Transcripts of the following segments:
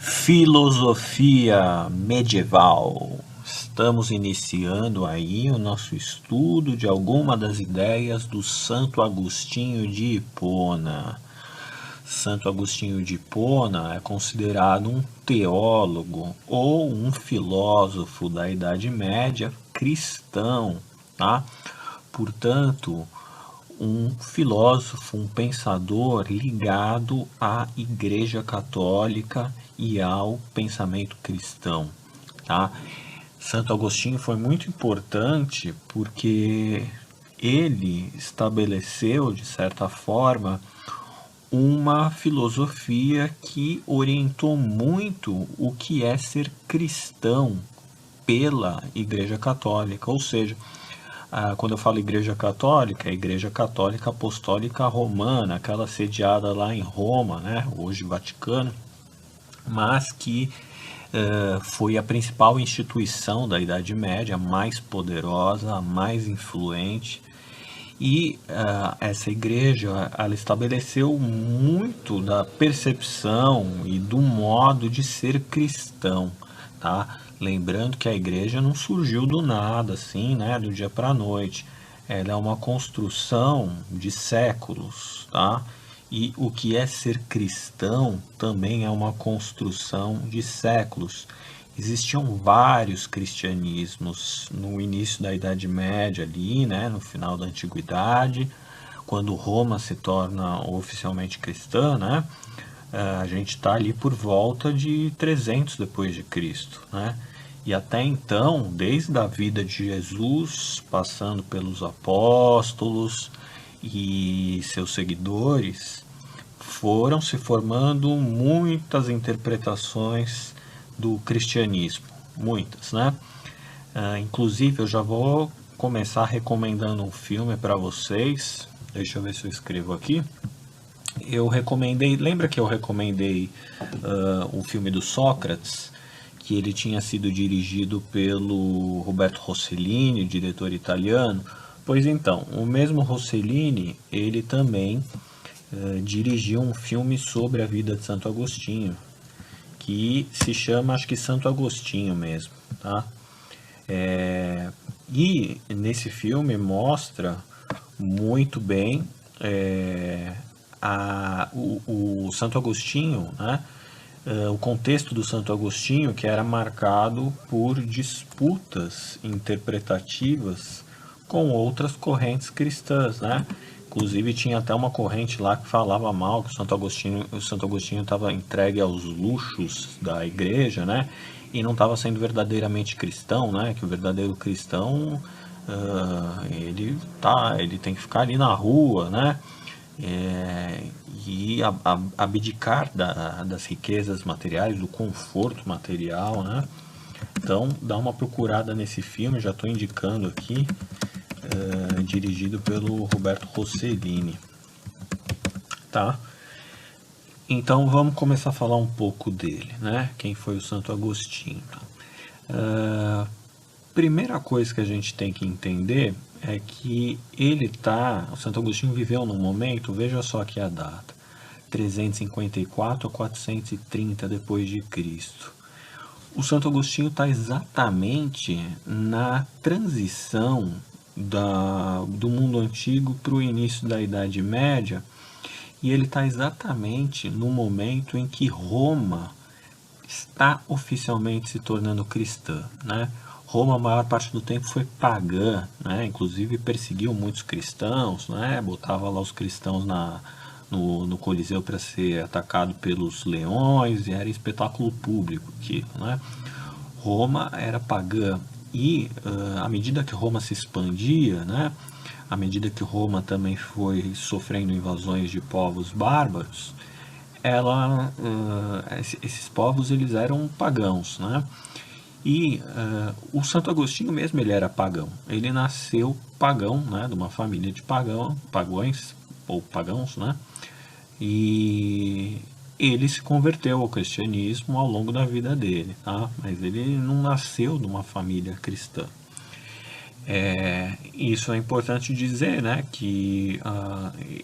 Filosofia medieval. Estamos iniciando aí o nosso estudo de alguma das ideias do Santo Agostinho de Hipona. Santo Agostinho de Hipona é considerado um teólogo ou um filósofo da Idade Média cristão, tá? Portanto, um filósofo, um pensador ligado à Igreja Católica e ao pensamento cristão, tá? Santo Agostinho foi muito importante porque ele estabeleceu, de certa forma, uma filosofia que orientou muito o que é ser cristão pela Igreja Católica, ou seja, quando eu falo Igreja Católica, é a Igreja Católica Apostólica Romana, aquela sediada lá em Roma, né, hoje Vaticano, mas que foi a principal instituição da Idade Média, a mais poderosa, a mais influente. E essa igreja, ela estabeleceu muito da percepção e do modo de ser cristão, tá? Lembrando que a igreja não surgiu do nada, assim, né, do dia para a noite. Ela é uma construção de séculos, tá? E o que é ser cristão também é uma construção de séculos. Existiam vários cristianismos no início da Idade Média ali, né, no final da Antiguidade, quando Roma se torna oficialmente cristã, né? A gente está ali por volta de 300 depois de Cristo, né? E até então, desde a vida de Jesus, passando pelos apóstolos e seus seguidores, foram se formando muitas interpretações do cristianismo, muitas, né? Inclusive, eu já vou começar recomendando um filme para vocês. Deixa eu ver se eu escrevo aqui. Eu recomendei, lembra que eu recomendei o filme do Sócrates, que ele tinha sido dirigido pelo Roberto Rossellini, diretor italiano? Pois então, o mesmo Rossellini, ele também dirigiu um filme sobre a vida de Santo Agostinho, que se chama, acho que Santo Agostinho mesmo, tá? E nesse filme mostra muito bem o Santo Agostinho, né? O contexto do Santo Agostinho, que era marcado por disputas interpretativas com outras correntes cristãs, né? Inclusive tinha até uma corrente lá que falava mal que o Santo Agostinho estava entregue aos luxos da igreja, né? E não estava sendo verdadeiramente cristão, né? Que o verdadeiro cristão ele tem que ficar ali na rua, né? E abdicar das riquezas materiais, do conforto material, né? Então dá uma procurada nesse filme, já estou indicando aqui, dirigido pelo Roberto Rossellini, tá? Então vamos começar a falar um pouco dele, né? Quem foi o Santo Agostinho? Primeira coisa que a gente tem que entender é que o Santo Agostinho viveu num momento, veja só aqui a data, 354 a 430 depois de Cristo. O Santo Agostinho está exatamente na transição do mundo antigo para o início da Idade Média, e ele está exatamente no momento em que Roma está oficialmente se tornando cristã, né? Roma, a maior parte do tempo, foi pagã, né? Inclusive perseguiu muitos cristãos, né? Botava lá os cristãos no Coliseu para ser atacado pelos leões, e era espetáculo público aquilo, né? Roma era pagã, e à medida que Roma se expandia, né? À medida que Roma também foi sofrendo invasões de povos bárbaros, esses povos eles eram pagãos, né? E o Santo Agostinho mesmo ele era pagão. Ele nasceu pagão, né? De uma família de pagões ou pagãos, né? E ele se converteu ao cristianismo ao longo da vida dele, tá? Mas ele não nasceu de uma família cristã. Isso é importante dizer, né, que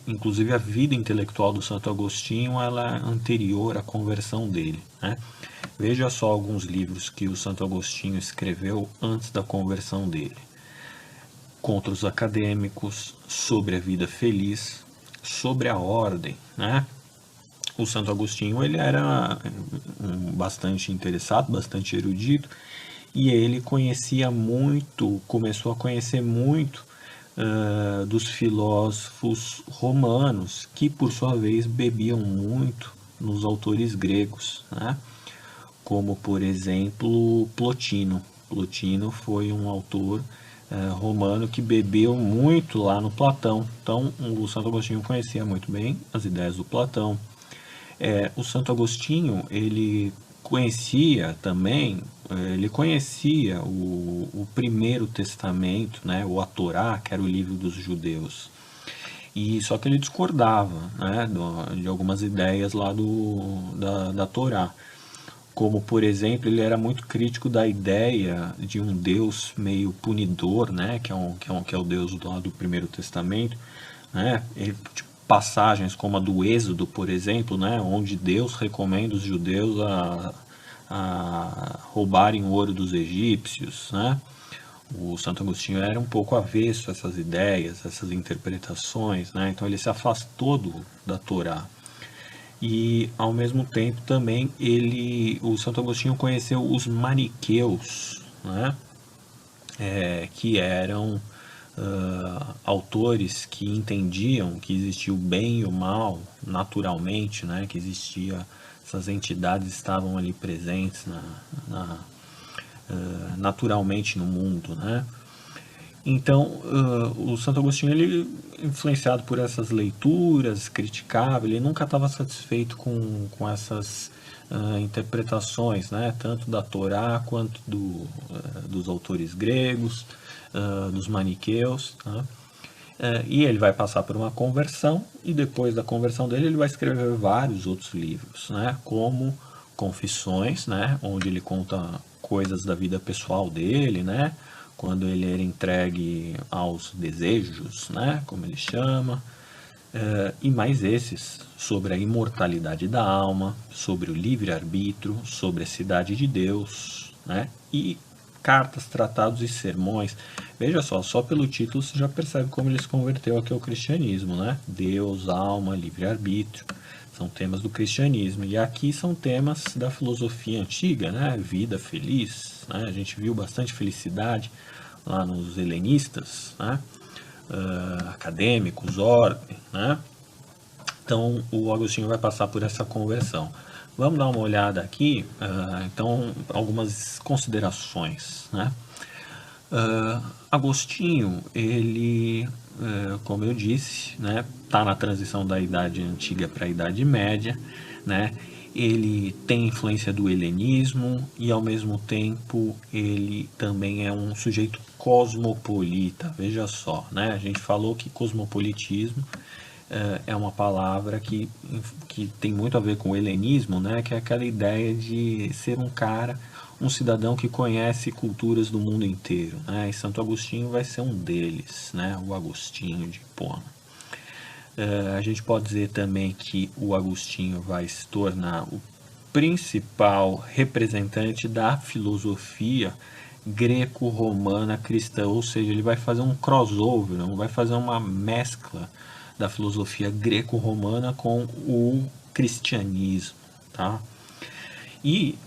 inclusive a vida intelectual do Santo Agostinho ela é anterior à conversão dele, né? Veja só alguns livros que o Santo Agostinho escreveu antes da conversão dele. Contra os acadêmicos, sobre a vida feliz, sobre a ordem, né? O Santo Agostinho ele era bastante interessado, bastante erudito, e ele conhecia muito, começou a conhecer muito dos filósofos romanos, que por sua vez bebiam muito nos autores gregos, né? Como por exemplo Plotino. Plotino foi um autor romano que bebeu muito lá no Platão. Então o Santo Agostinho conhecia muito bem as ideias do Platão. O Santo Agostinho ele conhecia também, ele conhecia o Primeiro Testamento, né, o Torá, que era o livro dos judeus. E só que ele discordava, né, de algumas ideias lá da Torá. Como, por exemplo, ele era muito crítico da ideia de um Deus meio punidor, né, que é o Deus do Primeiro Testamento, né, tipo, passagens como a do Êxodo, por exemplo, né, onde Deus recomenda os judeus a roubarem o ouro dos egípcios, né. O Santo Agostinho era um pouco avesso a essas ideias, essas interpretações, né, então ele se afastou da Torá. E ao mesmo tempo também o Santo Agostinho conheceu os maniqueus, né? Que eram autores que entendiam que existia o bem e o mal naturalmente, né? Que existia, essas entidades estavam ali presentes naturalmente no mundo, né? Então, o Santo Agostinho, ele, influenciado por essas leituras, criticava, ele nunca estava satisfeito com essas interpretações, né? Tanto da Torá quanto dos autores gregos, dos maniqueus, né? E ele vai passar por uma conversão, e depois da conversão dele, ele vai escrever vários outros livros, né? Como Confissões, né? Onde ele conta coisas da vida pessoal dele, né? Quando ele era entregue aos desejos, né, como ele chama, e mais esses, sobre a imortalidade da alma, sobre o livre-arbítrio, sobre a cidade de Deus, né, e cartas, tratados e sermões. Veja só pelo título você já percebe como ele se converteu aqui ao cristianismo, né? Deus, alma, livre-arbítrio, são temas do cristianismo. E aqui são temas da filosofia antiga, né? Vida feliz, né? A gente viu bastante felicidade lá nos helenistas, né? Acadêmicos, ordem, né? Então o Agostinho vai passar por essa conversão. Vamos dar uma olhada aqui, então, algumas considerações, né? Agostinho, ele, como eu disse, né, tá na transição da Idade Antiga para a Idade Média, né? Ele tem influência do helenismo e, ao mesmo tempo, ele também é um sujeito cosmopolita. Veja só, né? A gente falou que cosmopolitismo é uma palavra que tem muito a ver com o helenismo, né? Que é aquela ideia de ser um cara, um cidadão que conhece culturas do mundo inteiro, né? E Santo Agostinho vai ser um deles, né? O Agostinho de Hipona. A gente pode dizer também que o Agostinho vai se tornar o principal representante da filosofia greco-romana cristã, ou seja, ele vai fazer um crossover, vai fazer uma mescla da filosofia greco-romana com o cristianismo, tá? E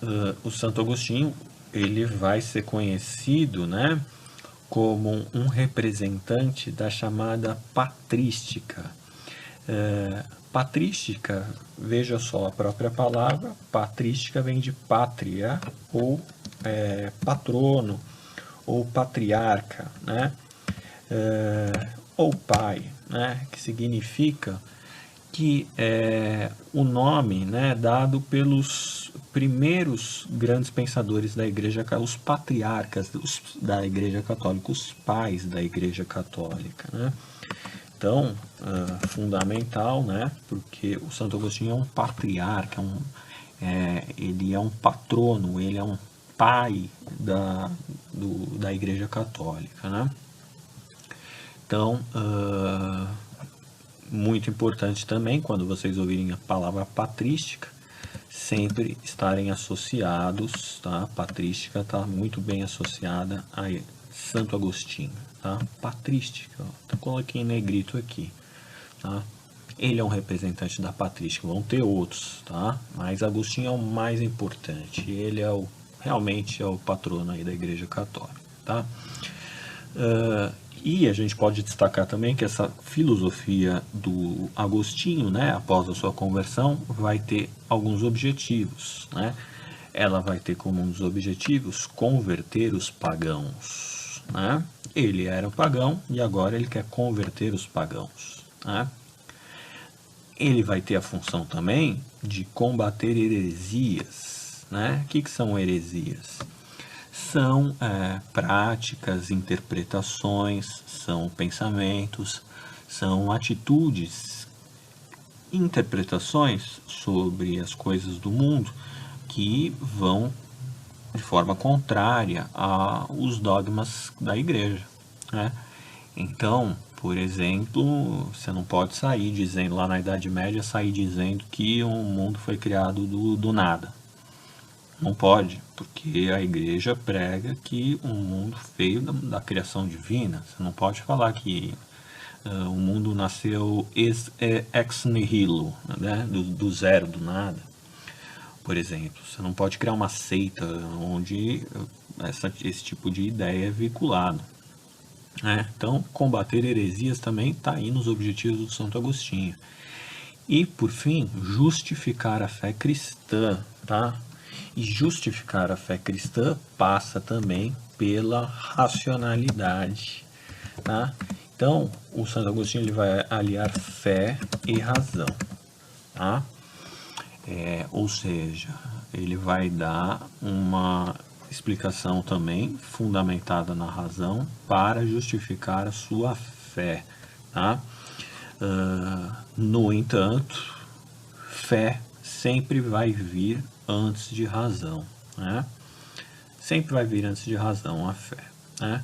o Santo Agostinho, ele vai ser conhecido, né, como um representante da chamada patrística. Patrística, veja só, a própria palavra patrística vem de pátria, ou patrono, ou patriarca, né? Ou pai, né? Que significa que o nome, né, dado pelos primeiros grandes pensadores da Igreja, os patriarcas da Igreja Católica, os pais da Igreja Católica, né? Então, fundamental, né? Porque o Santo Agostinho é um patriarca, ele é um patrono, ele é um pai da Igreja Católica, né? Então, muito importante também, quando vocês ouvirem a palavra patrística, sempre estarem associados, tá? Patrística está muito bem associada a Santo Agostinho, tá? Patrística, ó, coloquei em negrito aqui, tá? Ele é um representante da patrística, vão ter outros, tá? Mas Agostinho é o mais importante, ele é realmente é o patrono aí da Igreja Católica, tá? E a gente pode destacar também que essa filosofia do Agostinho, né, após a sua conversão, vai ter alguns objetivos, né? Ela vai ter como um dos objetivos converter os pagãos, né? Ele era pagão e agora ele quer converter os pagãos, né? Ele vai ter a função também de combater heresias, né? O que são heresias? São práticas, interpretações, são pensamentos, são atitudes, interpretações sobre as coisas do mundo que vão de forma contrária aos dogmas da igreja, né? Então, por exemplo, você não pode sair dizendo, lá na Idade Média, sair dizendo que o mundo foi criado do nada. Não pode, porque a igreja prega que o mundo veio da criação divina. Você não pode falar que o mundo nasceu ex nihilo, né? do zero, do nada. Por exemplo, você não pode criar uma seita onde esse tipo de ideia é veiculado. Então, combater heresias também está aí nos objetivos do Santo Agostinho. E, por fim, justificar a fé cristã, tá? E justificar a fé cristã passa também pela racionalidade, tá? Então, o Santo Agostinho ele vai aliar fé e razão, tá? Ou seja, ele vai dar uma explicação também fundamentada na razão para justificar a sua fé, tá? No entanto, fé sempre vai vir antes de razão, né? Sempre vai vir antes de razão a fé, né?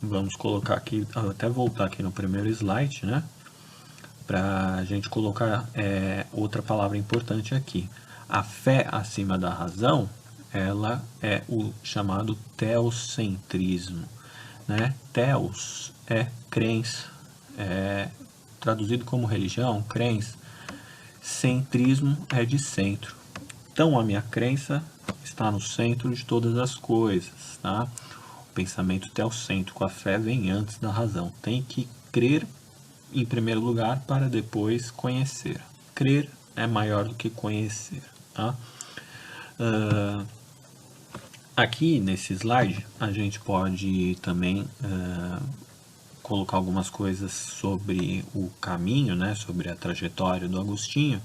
Vamos colocar aqui, até voltar aqui no primeiro slide, né? Para a gente colocar outra palavra importante aqui. A fé acima da razão, ela é o chamado teocentrismo, né? Theos é crença, traduzido como religião, crença. Centrismo é de centro. Então a minha crença está no centro de todas as coisas, tá? O pensamento teocêntrico, a fé vem antes da razão. Tem que crer em primeiro lugar para depois conhecer. Crer é maior do que conhecer, tá? Aqui nesse slide a gente pode também colocar algumas coisas sobre o caminho, né, sobre a trajetória do Agostinho,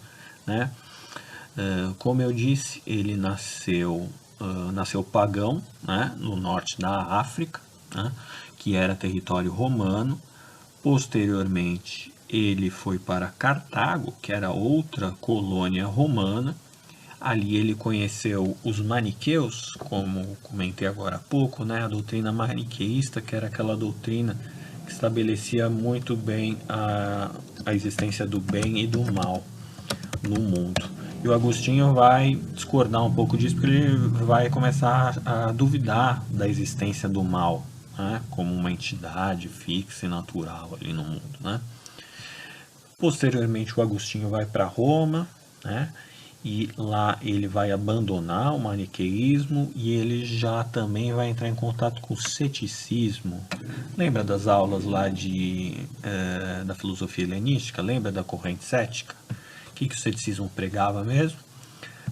né? Como eu disse, ele nasceu pagão, né, no norte da África, né, que era território romano. Posteriormente, ele foi para Cartago, que era outra colônia romana. Ali ele conheceu os maniqueus, como comentei agora há pouco, né, a doutrina maniqueísta, que era aquela doutrina que estabelecia muito bem a existência do bem e do mal no mundo. E o Agostinho vai discordar um pouco disso, porque ele vai começar a duvidar da existência do mal, né, como uma entidade fixa e natural ali no mundo, né? Posteriormente, o Agostinho vai para Roma, né? E lá ele vai abandonar o maniqueísmo e ele já também vai entrar em contato com o ceticismo. Lembra das aulas lá da filosofia helenística? Lembra da corrente cética? O que o ceticismo pregava mesmo?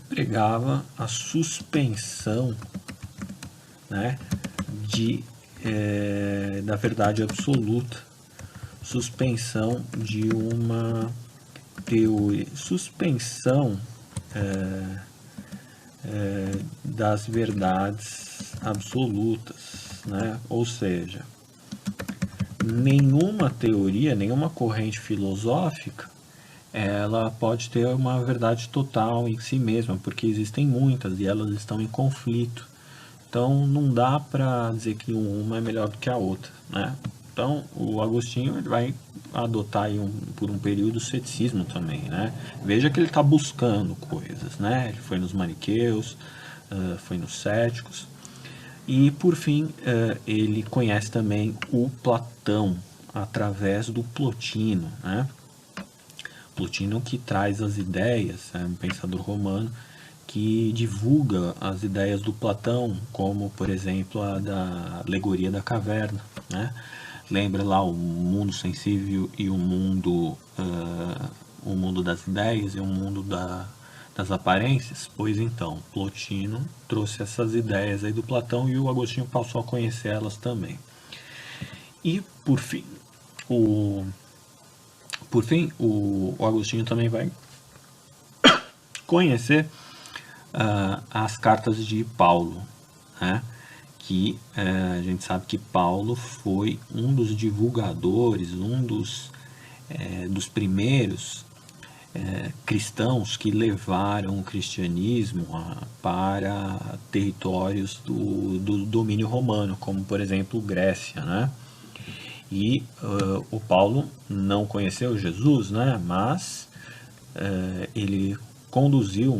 Pregava a suspensão, né, da verdade absoluta, suspensão de uma teoria, suspensão das verdades absolutas, né? Ou seja, nenhuma teoria, nenhuma corrente filosófica, ela pode ter uma verdade total em si mesma, porque existem muitas e elas estão em conflito. Então não dá para dizer que uma é melhor do que a outra, né? Então o Agostinho ele vai adotar aí por um período o ceticismo também, né? Veja que ele está buscando coisas, né? Ele foi nos maniqueus, foi nos céticos e por fim ele conhece também o Platão através do Plotino, né? Plotino que traz as ideias, é um pensador romano que divulga as ideias do Platão, como por exemplo a da alegoria da caverna, né? Lembra lá o mundo sensível e o mundo das ideias e o mundo das aparências? Pois então, Plotino trouxe essas ideias aí do Platão e o Agostinho passou a conhecer elas também. E por fim, o Agostinho também vai conhecer as cartas de Paulo, né? Que a gente sabe que Paulo foi um dos divulgadores, um dos primeiros cristãos que levaram o cristianismo para territórios do domínio romano, como por exemplo Grécia, né? E o Paulo não conheceu Jesus, né? Mas ele conduziu,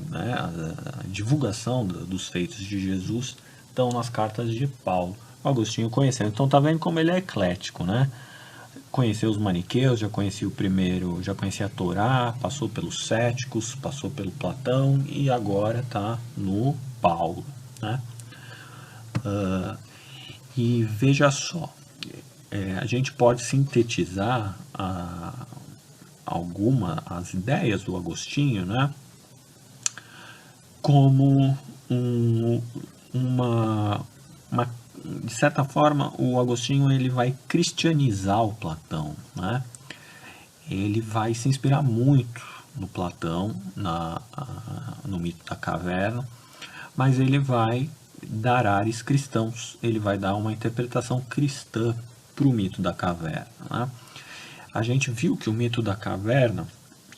né, a divulgação dos feitos de Jesus estão nas cartas de Paulo. O Agostinho conheceu. Então tá vendo como ele é eclético, né? Conheceu os maniqueus, já conhecia já conhecia a Torá, passou pelos céticos, passou pelo Platão e agora tá no Paulo, né? E veja só, a gente pode sintetizar as ideias do Agostinho, né, como de certa forma o Agostinho ele vai cristianizar o Platão, né? Ele vai se inspirar muito no Platão, no mito da caverna, mas ele vai dar ares cristãos, ele vai dar uma interpretação cristã para o mito da caverna, né? A gente viu que o mito da caverna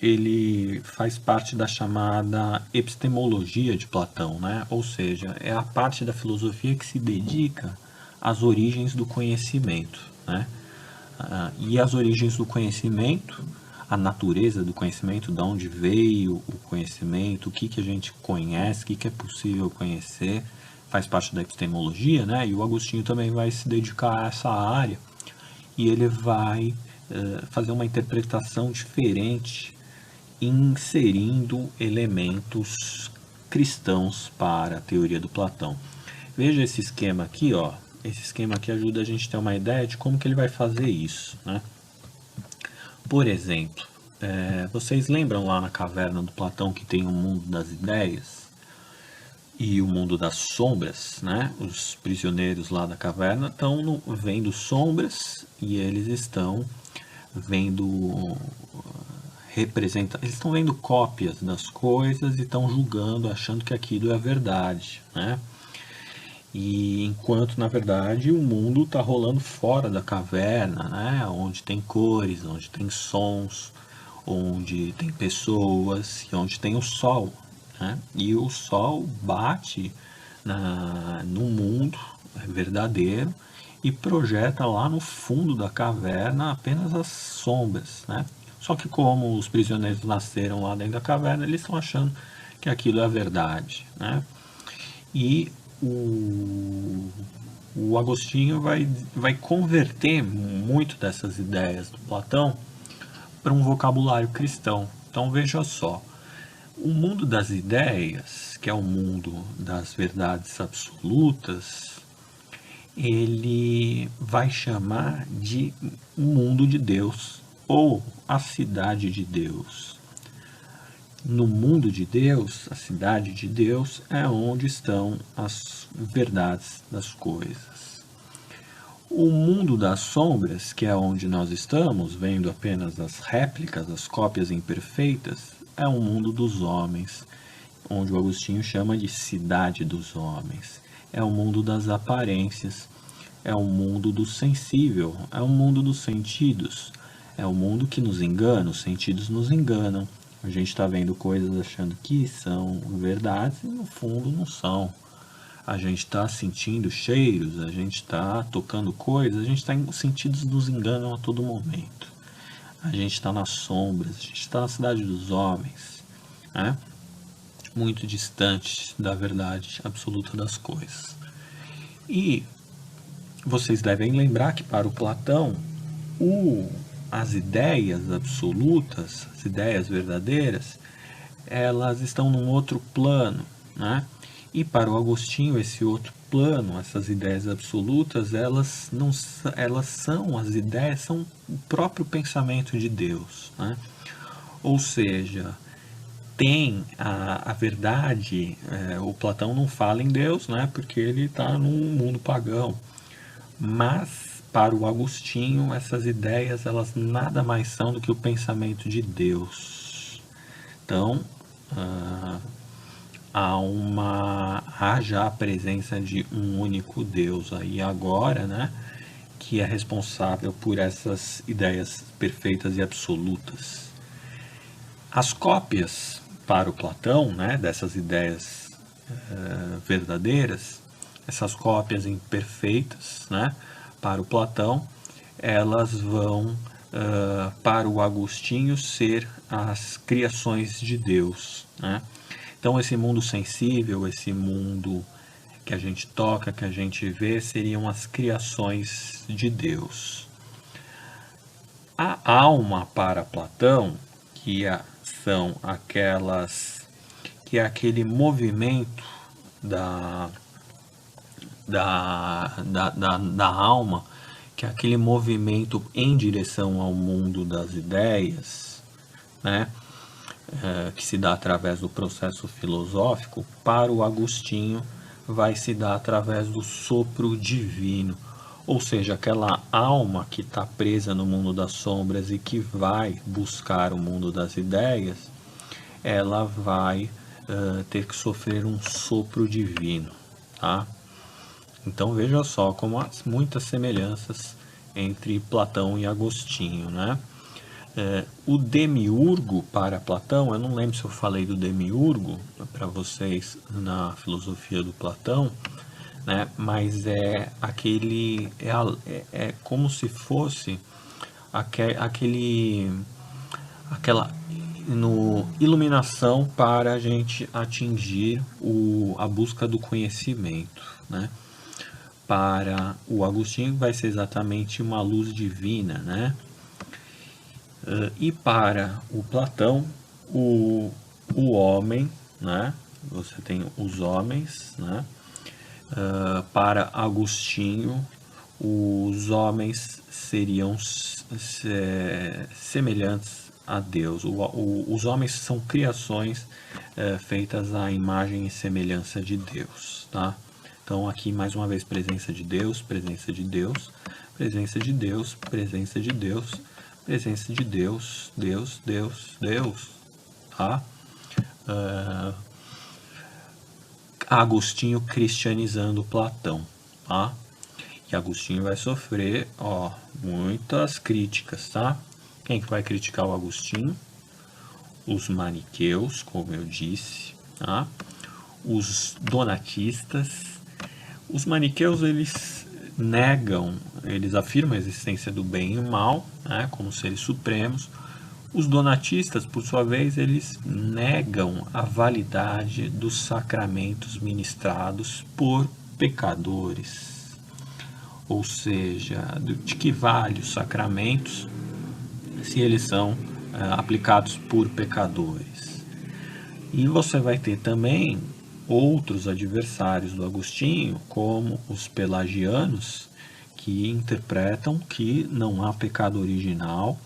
ele faz parte da chamada epistemologia de Platão, né? Ou seja, é a parte da filosofia que se dedica às origens do conhecimento, né? E as origens do conhecimento, a natureza do conhecimento, de onde veio o conhecimento, o que a gente conhece, o que é possível conhecer, faz parte da epistemologia, né? E o Agostinho também vai se dedicar a essa área e ele vai fazer uma interpretação diferente, inserindo elementos cristãos para a teoria do Platão. Veja esse esquema aqui, ó. Esse esquema aqui ajuda a gente a ter uma ideia de como que ele vai fazer isso, né? Por exemplo, vocês lembram lá na caverna do Platão que tem o mundo das ideias e o mundo das sombras, né? Os prisioneiros lá da caverna estão vendo sombras e eles estão vendo eles estão vendo cópias das coisas e estão julgando, achando que aquilo é a verdade, né? E enquanto na verdade o mundo está rolando fora da caverna, né? Onde tem cores, onde tem sons, onde tem pessoas e onde tem o sol, né? E o sol bate no mundo verdadeiro e projeta lá no fundo da caverna apenas as sombras, né? Só que como os prisioneiros nasceram lá dentro da caverna, eles estão achando que aquilo é a verdade, né? E o Agostinho vai converter muito dessas ideias do Platão para um vocabulário cristão. Então veja só, o mundo das ideias, que é o mundo das verdades absolutas, ele vai chamar de mundo de Deus ou a cidade de Deus. No mundo de Deus, a cidade de Deus é onde estão as verdades das coisas. O mundo das sombras, que é onde nós estamos, vendo apenas as réplicas, as cópias imperfeitas, é o mundo dos homens, onde o Agostinho chama de cidade dos homens. É o mundo das aparências, é o mundo do sensível, é o mundo dos sentidos, É o mundo que nos engana, os sentidos nos enganam. A gente está vendo coisas achando que são verdades e no fundo não são. A gente está sentindo cheiros, a gente está tocando coisas, a gente está os sentidos nos enganam a todo momento. A gente está nas sombras, a gente está na cidade dos homens, né? Muito distante da verdade absoluta das coisas. E vocês devem lembrar que para o Platão, as ideias absolutas, as ideias verdadeiras, elas estão num outro plano, né? E para o Agostinho, esse outro plano, essas ideias absolutas, elas não, elas são as ideias, são o próprio pensamento de Deus, né? Ou seja, tem a verdade, o Platão não fala em Deus, né? Porque ele está num mundo pagão, mas para o Agostinho, essas ideias, elas nada mais são do que o pensamento de Deus. Então, há já a presença de um único Deus aí agora, né? Que é responsável por essas ideias perfeitas e absolutas. As cópias para o Platão, né? Dessas ideias verdadeiras, essas cópias imperfeitas, né? Para o Platão, elas vão para o Agostinho ser as criações de Deus, né? Então esse mundo sensível, esse mundo que a gente toca, que a gente vê, seriam as criações de Deus. A alma para Platão, são aquelas, que é aquele movimento da alma, que é aquele movimento em direção ao mundo das ideias, né? Que se dá através do processo filosófico, para o Agostinho vai se dar através do sopro divino, ou seja, aquela alma que está presa no mundo das sombras e que vai buscar o mundo das ideias, ela vai ter que sofrer um sopro divino, tá? Então veja só como há muitas semelhanças entre Platão e Agostinho, né? O demiurgo para Platão, eu não lembro se eu falei do demiurgo para vocês na filosofia do Platão, né? Mas é aquele, é como se fosse aquela iluminação para a gente atingir a busca do conhecimento, né? Para o Agostinho vai ser exatamente uma luz divina, né? E para o Platão, o homem, né? Você tem os homens, né? Para Agostinho, os homens seriam semelhantes a Deus. Os homens são criações feitas à imagem e semelhança de Deus, tá? Então aqui mais uma vez presença de Deus, presença de Deus, presença de Deus, presença de Deus, presença de Deus, Deus, Deus, Deus, tá? Agostinho cristianizando Platão, tá? E Agostinho vai sofrer, muitas críticas, tá? Quem que vai criticar o Agostinho? Os maniqueus, como eu disse, tá? Os donatistas. Os maniqueus, eles negam, eles afirmam a existência do bem e o mal, né, como seres supremos. Os donatistas, por sua vez, eles negam a validade dos sacramentos ministrados por pecadores. Ou seja, de que vale os sacramentos se eles são aplicados por pecadores. E você vai ter também outros adversários do Agostinho, como os pelagianos, que interpretam que não há pecado original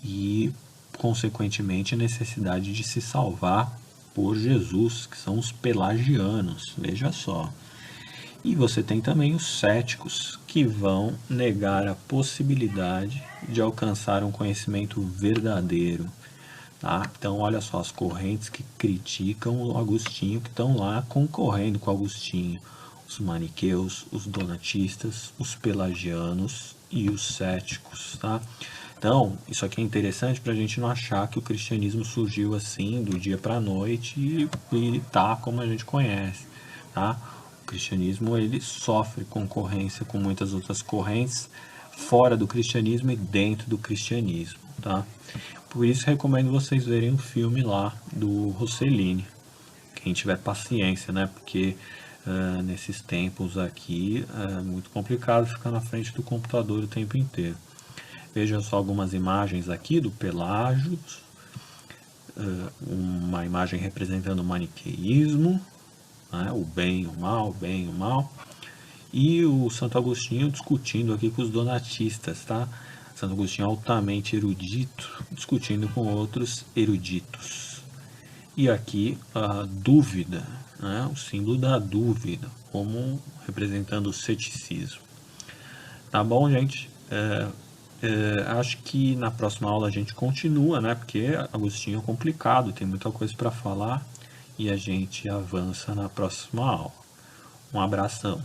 e, consequentemente, a necessidade de se salvar por Jesus, que são os pelagianos, veja só. E você tem também os céticos, que vão negar a possibilidade de alcançar um conhecimento verdadeiro. Tá? Então, olha só as correntes que criticam o Agostinho, que estão lá concorrendo com o Agostinho. Os maniqueus, os donatistas, os pelagianos e os céticos. Tá? Então, isso aqui é interessante para a gente não achar que o cristianismo surgiu assim do dia para a noite e tá como a gente conhece, tá? O cristianismo ele sofre concorrência com muitas outras correntes fora do cristianismo e dentro do cristianismo, tá? Por isso recomendo vocês verem um filme lá do Rossellini, quem tiver paciência, né? Porque nesses tempos aqui é muito complicado ficar na frente do computador o tempo inteiro. Vejam só algumas imagens aqui do Pelágios, uma imagem representando o maniqueísmo, né, o bem e o mal, o bem e o mal, e o Santo Agostinho discutindo aqui com os donatistas, tá? Santo Agostinho altamente erudito, discutindo com outros eruditos. E aqui a dúvida, né, o símbolo da dúvida, como representando o ceticismo. Tá bom, gente? Acho que na próxima aula a gente continua, né? Porque Agostinho é complicado, tem muita coisa para falar e a gente avança na próxima aula. Um abração.